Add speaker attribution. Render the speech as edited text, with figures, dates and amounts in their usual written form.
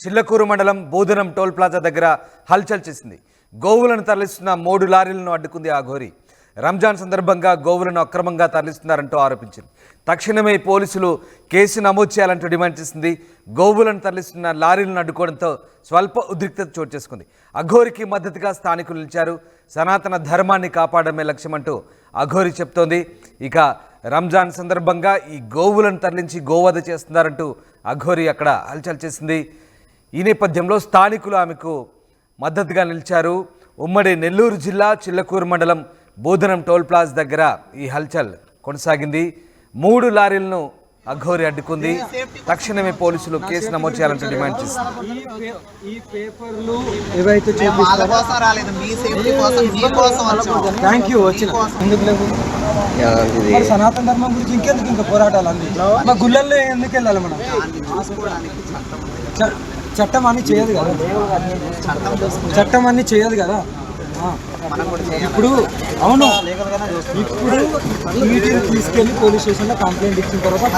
Speaker 1: చిల్లకూరు మండలం బోధనం toll plaza దగ్గర హల్చల్ చేసింది. గోవులను తరలిస్తున్న 3 లారీలను అడ్డుకుంది ఆ ఘోరి. రంజాన్ సందర్భంగా గోవులను అక్రమంగా తరలిస్తున్నారంటూ ఆరోపించింది. తక్షణమే పోలీసులు కేసు నమోదు చేయాలంటూ డిమాండ్ చేసింది. గోవులను తరలిస్తున్న లారీలను అడ్డుకోవడంతో స్వల్ప ఉద్రిక్తత చోటు చేసుకుంది. అఘోరికి మద్దతుగా స్థానికులు నిలిచారు. సనాతన ధర్మాన్ని కాపాడమే లక్ష్యమంటూ అఘోరి చెప్తోంది. ఇక రంజాన్ సందర్భంగా ఈ గోవులను తరలించి గోవధ చేస్తున్నారంటూ అఘోరి అక్కడ హల్చల్ చేసింది. ఈ నేపథ్యంలో స్థానికులు ఆమెకు మద్దతుగా నిలిచారు. ఉమ్మడి నెల్లూరు జిల్లా చిల్లకూరు మండలం బోధనం టోల్ ప్లాజా దగ్గర ఈ హల్చల్ కొనసాగింది. 3 లారీలను అఘోరి అడ్డుకుంది. తక్షణమే పోలీసులు కేసు నమోదు చేయాలంటూ డిమాండ్ చేసింది.
Speaker 2: సనాతన ధర్మం గురించి ఇంకెందుకు ఇంకా పోరాటాలు అంది మా గుళ్ళల్లో ఎందుకు వెళ్ళాలి మనం? చట్టం అన్ని చేయదు కదా, చట్టం అన్ని చేయదు కదా. ఇప్పుడు అవును, ఇప్పుడు వీటిని తీసుకెళ్లి పోలీస్ స్టేషన్లో కంప్లైంట్ ఇచ్చిన తర్వాత